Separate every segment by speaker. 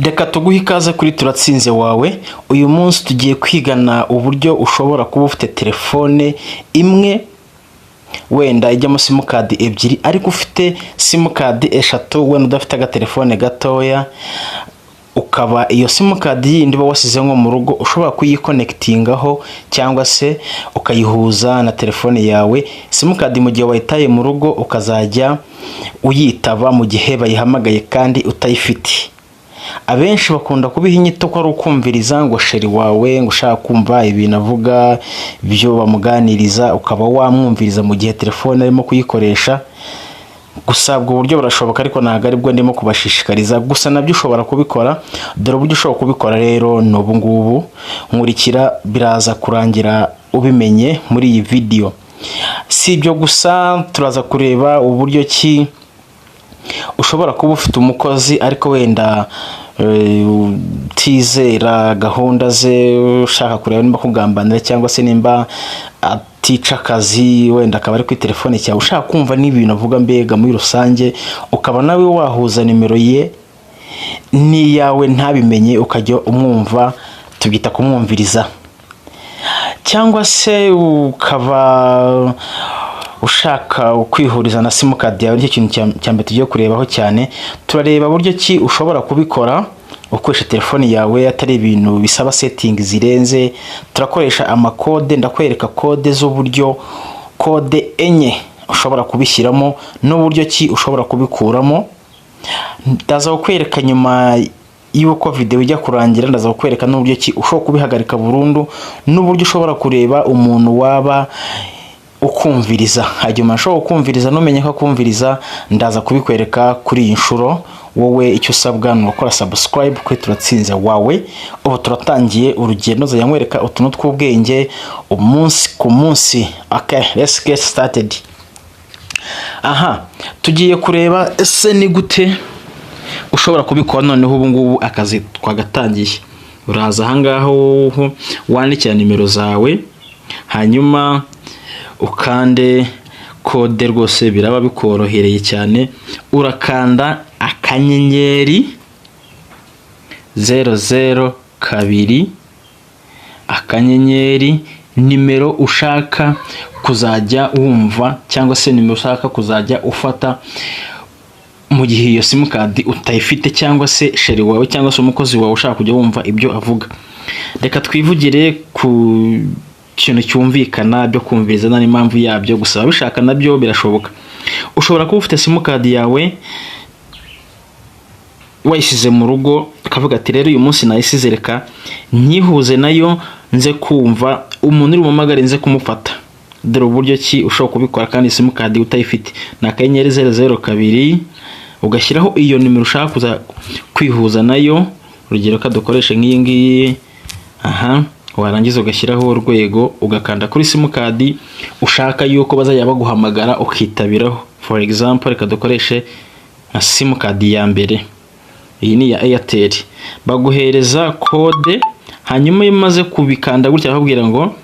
Speaker 1: Reka tuguhe ikaze kuri turatsinze wawe. Uyu munsi tugiye kwigana uburyo ushobora kuba ufite telefone imwe wenda ijyamo simukadi ebyiri, ariko ufite simukadi eshatu wenda udafite agatelefone gatoya, ukaba iyo simukadi yindi uba wasize nko mu rugo ushobora kuyikonekitingaho cyangwa se ukayihuza na telefone yawe. Simukadi mu gihe wayitaye mu rugo ukazajya uyitaba mu gihe bayihamagaye kandi utayifite. Abenshi bakunda kubiha inyito ko ari ukumviriza ngo sheri wawe, ngo ushaka kumva ibintu avuga byo bamuganiriza, ukaba wamwumviriza mu gihe telefone arimo kuyikoresha. Gusa ubwo buryo burashoboka ariko ntabwo aribwo ndimo kubashishikariza, gusa nabyo ushobora kubikora. Dore uburyo ushobora kubikora rero ni ubu ngubu, nkurikira biraza kurangira ubimenye muri iyi video. Si ibyo gusa, turaza kureba uburyo ki ushobora kuba ufite umukozi ariko wenda utizera gahunda ze, ushaka kureba nimba kugambanira cyangwa se nimba atica akazi, wenda akaba ari kuri telefone cyawe ushaka kumva n'ibintu avuga mbega muri rusange, ukaba nawe wahuza nimero ye n'iyawe ntabimenye, ukajya umwumva, tubyita kumwumviriza. Cyangwa se ukaba ushaka kwihuriza na simukadi yawe. Nicyo kintu cya mbere tugiye kurebaho cyane. Turareba buryo ki ushobora kubikora ukoresha telefone yawe atari ibintu bisaba setting zirenze. Turakoresha amakode, ndakwereka kode z'uburyo, kode enye ushobora kubishyiramo n'uburyo ki ushobora kubikuramo. Ndaza kukwereka nyuma yuko video ijya kurangira, ndaza kukwereka n'uburyo ki ushobora kubihagarika burundu, n'uburyo ushobora kureba umuntu waba ukumviriza. Hanyuma ushobora kumviriza numenye ko kumviriza, ndaza kubikwereka kuri iyi nshuro. Wowe icyo usabwa ni gukora subscribe kuri turatsinze wawe. Ubu turatangiye urugendo, zanywereka utuntu tw'ubwenge umunsi ku munsi. Okay, let's get started. Aha, tugiye kureba ese ni gute ushobora kubikora. Noneho ubu ngubu akazi twagatangiye. Uraza aha ngaho wandikira nimero zawe, hanyuma ukande kode, rwose biraba bikorohereye cyane. Urakanda akanyenyeri 002 akanyenyeri nimero ushaka kuzajya wumva cyangwa se nimero ushaka kuzajya ufata mu gihe iyo simukadi utayifite, cyangwa se sheri wawe cyangwa se umukozi wawe ushaka kujya wumva ibyo avuga. Reka twivugire ku kintu cyumvikana byo kumviriza n'impamvu yabyo. Gusa bishaka nabyo birashoboka. Ushobora kuba ufite simukadi yawe wayisize mu rugo, ukavuga ati rero uyu munsi nayisize, reka nyihuze nayo nze kumva umuntu uri bumamagare nze kumufata. Dore uburyo ki ushobora kubikora kandi simukadi utayifite. Na akanyenyeri 002 ugashyiraho iyo nimero ushaka kuza kwihuza nayo. Urugero ka dukoreshe nk'iyi ngiyi. Aha, warangiza ugashyiraho urwego, ugakanda kuri simukadi ushaka yuko bazajya baguhamagara ukitabiraho. For example, reka dukoreshe nka simukadi ya mbere, iyi ni ya Airtel. Baguhereza kode, hanyuma iyo umaze kubikanda gutya bakubwira ngo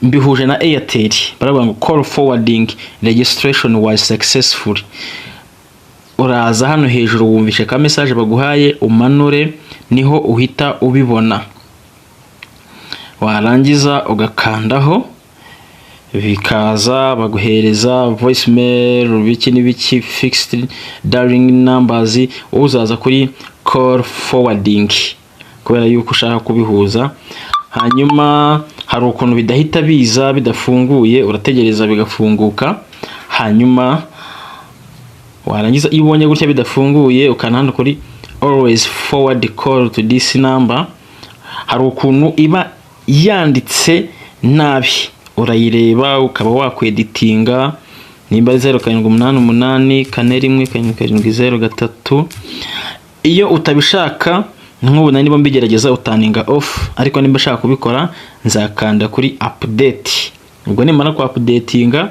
Speaker 1: mbihuje na Airtel, baravuga ngo call forwarding registration was successful. Uraza hano hejuru wumvishe ka message baguhaye, umanure, niho uhita ubibona. Warangiza ugakandaho, bikaza baguhereza voicemail, biki n'ibiki, fixed dialing numbers. Uzaza kuri call forwarding kubera yuko ushaka kubihuza. Hanyuma hari ukuntu bidahita biza bidafunguye, urategereza bigafunguka. Hanyuma warangiza iyo ubonye gutya bidafunguye, ukana kuri always forward call to this number. Hari ukuntu iba yanditse nabi, urayireba ukaba wakweditinga. Nimba 0788 41 iyo utabishaka, nk'ubu niba mbigerageza utaninga off, ariko nimba shaka kubikora nzakanda kuri update. Ubwo nimara ku updatinga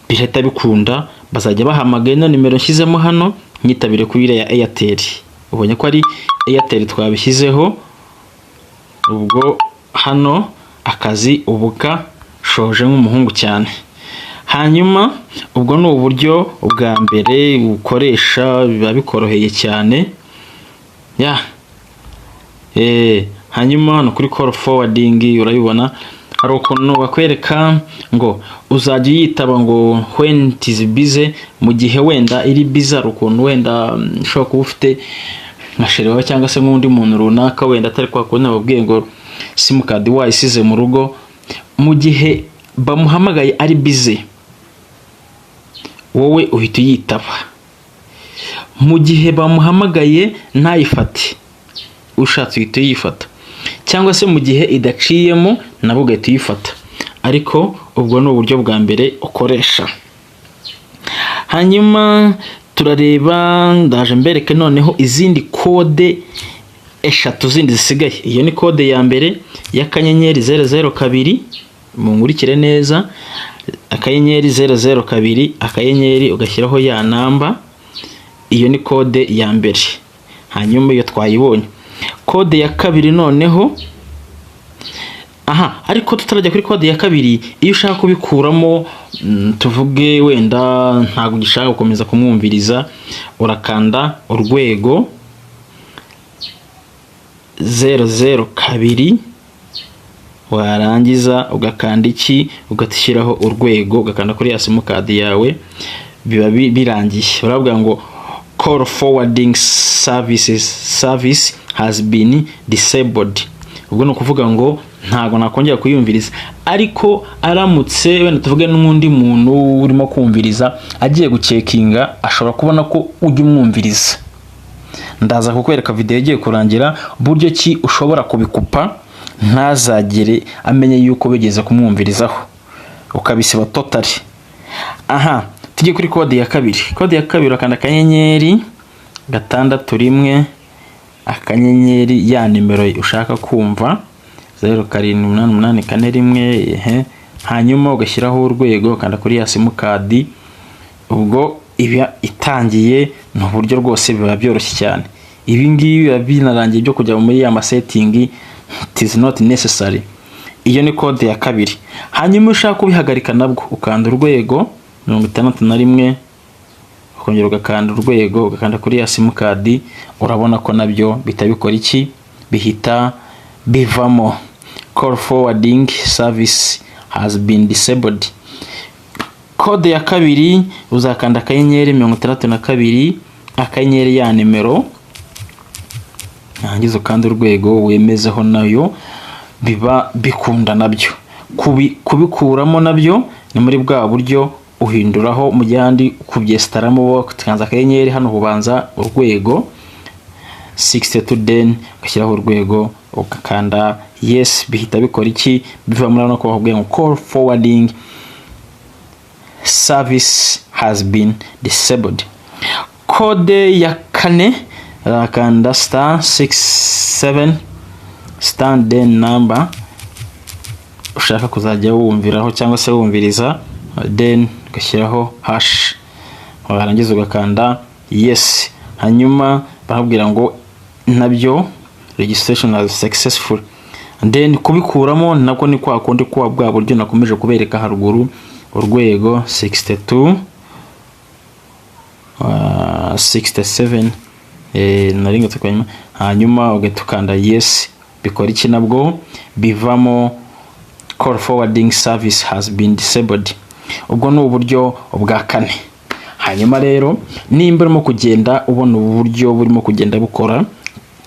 Speaker 1: bihita bikunda, bazajya bahamagara nimero nshyizemo hano, nyitabire kuri ya Airtel. Ubonye ko ari Airtel twabishyizeho. Ubwo hano akazi ubuka shoje nk'umuhungu cyane. Hanyuma ubwo ni uburyo bwa mbere ukoresha, biba bikoroheye cyane. hanyuma hano kuri call forwarding urabibona hari ukuntu bakwereka ngo uzajya yitaba ngo when it is busy, mu gihe wenda iri busy. Hari ukuntu wenda ushobora kuba ufite nka sheri wawe cyangwa se nk'undi muntu runaka wenda atari kwa kundi babwiye ngo simukadi wayisize mu rugo, mu gihe bamuhamagaye ari busy wowe uhita uyitaba. Mu gihe bamuhamagaye ntayifate ushatse uhita uyifata, cyangwa se mu gihe idaciyemo nabwo ugahita uyifata, ariko ubwo ni uburyo bwa mbere ukoresha. Hanyuma turareba, ndaje mbereke noneho izindi kode eshatu zindi zisigaye. Iyo ni kode ya mbere y'akanyenyeri 002, munkurikire neza, akanyenyeri 002 akanyenyeri ugashyiraho ya namba. Iyo ni kode ya mbere, hanyuma iyo twayibonye. Kode ya kabiri noneho, ariko tutarajya kuri kode ya kabiri, iyo ushaka kubikuramo tuvuge wenda ntabwo ugishaka gukomeza kumwumviriza, urakanda urwego 002 warangiza ugakanda iki, ugashyiraho urwego, ugakanda kuri ya simukadi yawe, biba birangiye. Baravuga ngo call forwarding service has been disabled. Ubwo no kuvuga ngo ntago nakongera kuyumviriza. Ariko aramutse wenda tuvuge n'undi muntu urimo kumviriza agiye gucekinga, ashobora kubona ko ujye umwumviriza. Ndaza kukwereka video igiye kurangira buryo ki ushobora kubikupa ntazagere amenye yuko bigeze kumwumvirizaho, ukabisiba totally. Tujye kuri kode ya kabiri. Kode ya kabiri urakanda akanyenyeri 6 akanyenyeri ya nimero ushaka kumva 078841, hanyuma ugashyiraho urwego, ukanda kuri ya simukadi. Ubwo iba itangiye, ni uburyo rwose biba byoroshye cyane. Ibi ngibi biba binarangiye byo kujya muri ya setting, it is not necessary. Iyo ni kode ya kabiri. Hanyuma ushaka kubihagarika nabwo ukanda urwego 61, ukongera ugakanda urwego, ugakanda kuri ya simukadi. Urabona ko nabyo bitabikora iki, bihita bivamo. Call forwarding service has been disabled. Kode ya kabiri uzakanda akanyenyeri 62 akanyenyeri ya nimero, hangize ukanda urwego wemezeho, nayo biba bikunda nabyo. Kubikuramo nabyo ni muri bwa buryo uhinduraho mu gihandi kubyestaramo, ukanza akanyenyeri hano hubanza urwego 62, then ugashyiraho urwego ukakanda yes, bihita bikora iki, biva muri no kubabwiye ngo call forwarding service has been disabled. Kode ya kane rakanda *67 then number ushaka kuzajya wumviraho cyangwa se wumviriza, then ugashyiraho hash, warangiza ugakanda yes. Hanyuma barabwira ngo nabyo registration is successful. And then kubikuramo nako ni kwa kundi kwa bwa buryo nakomeje kubereka haruguru, urwego 62 67 naringa tukanyuma, hanyuma ugatukanda yes, bikora iki nabwo bivamo call forwarding service has been disabled. Ubwo ni uburyo bwa kane. Hanyuma rero nimba urimo kugenda ubona uburyo burimo kugenda bukora,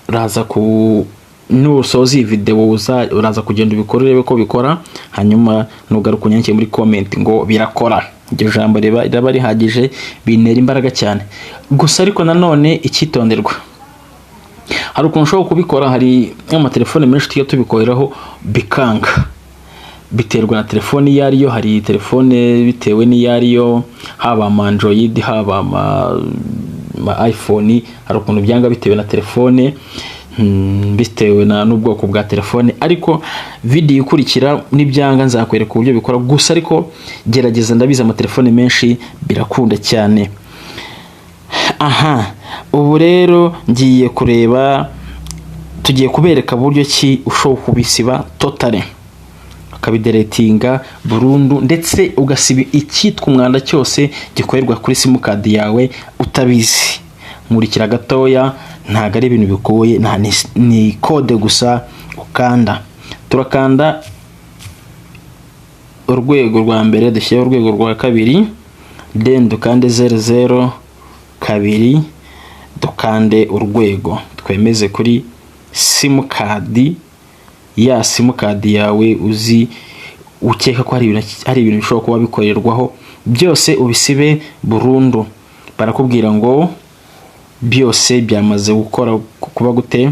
Speaker 1: uraza ku nusoza iyi video uraza kugenda ubikorere ko bikora, hanyuma nugaruka unyanke muri comment ngo birakora. Iryo jambo reba rihagije, binera imbaraga cyane. Gusa ariko nanone icyitonderwa, hari ukuntu ushobora kubikora, hari amatelefone menshi tugiye tubikoreraho bikanga, biterwa na telefone iyo ariyo. Hari telefone bitewe n'iyo ariyo, haba ama Android haba ama iPhone, hari ukuntu byanga bitewe na telefone, bitewe na n'ubwoko bwa telefone. Ariko video ikurikira nibyanga nzakwereka uburyo bikora. Gusa ariko gerageza, ndabiza ama telefone menshi birakunda cyane. Ubu rero ngiye kureba, tugiye kubereka buryo ki ushobora kubisiba totally, ukabideretinga burundu, ndetse ugasiba icyitwa umwanda cyose gikorerwa kuri simukadi yawe utabizi. Nkurikira gatoya ntago ari ibintu bigoye, ni code gusa ukanda. Turakanda urwego rwa mbere, dushyira urwego rwa kabiri, then dukande 00 kabiri, dukande urwego, twemeze kuri simukadi, ya simukadi yawe uzi ukeka ko hari ibintu bishobora kuba bikorerwaho, byose ubisibe burundu. Barakubwira ngo byose byamaze gukora kuba gute,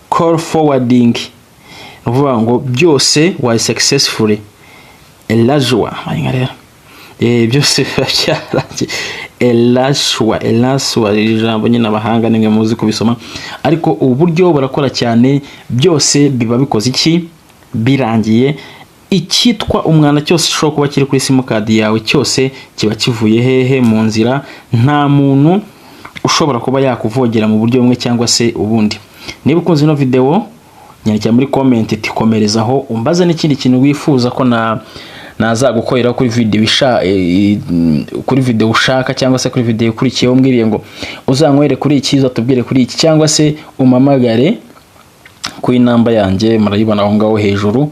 Speaker 1: call forwarding, uvuga ngo byose was successfully elajwa byose byararangiye. Elashwa ijambo nyine abahanga nimwe muzi kubisoma, ariko ubu buryo burakora cyane, byose biba bikoze iki, birangiye. Icyitwa umwana cyose ushobora kuba kiri kuri simukadi yawe cyose kiba kivuye hehe, mu nzira. Nta muntu ushobora kuba yakuvogera mu buryo bumwe cyangwa se ubundi. Niba ukunze ino video, nyandikira muri comment tikomerezaho, umbaze n'ikindi kintu wifuza ko nazagukorera kuri video ushaka, cyangwa se kuri video ikurikiyeho umbwiriye ngo uzanywere kuri iki, uzatubwire kuri iki, cyangwa se umamagare kuri namba yanjye murayibona aho ngaho hejuru,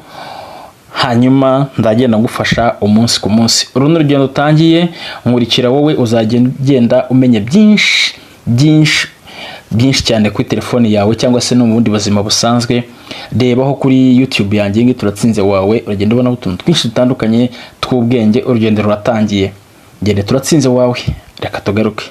Speaker 1: hanyuma ndagenda ngufasha umunsi ku munsi. Urundi rugendo utangiye, nkurikira wowe, uzagenda umenya byinshi cyane kuri telefone yawe, cyangwa se no mu bundi buzima busanzwe. Rebaho kuri YouTube yanjye ngi turatsinze wawe, uragenda ubona utuntu twinshi dutandukanye tw'ubwenge. Urugendo ruratangiye, gende turatsinze wawe, reka tugaruke.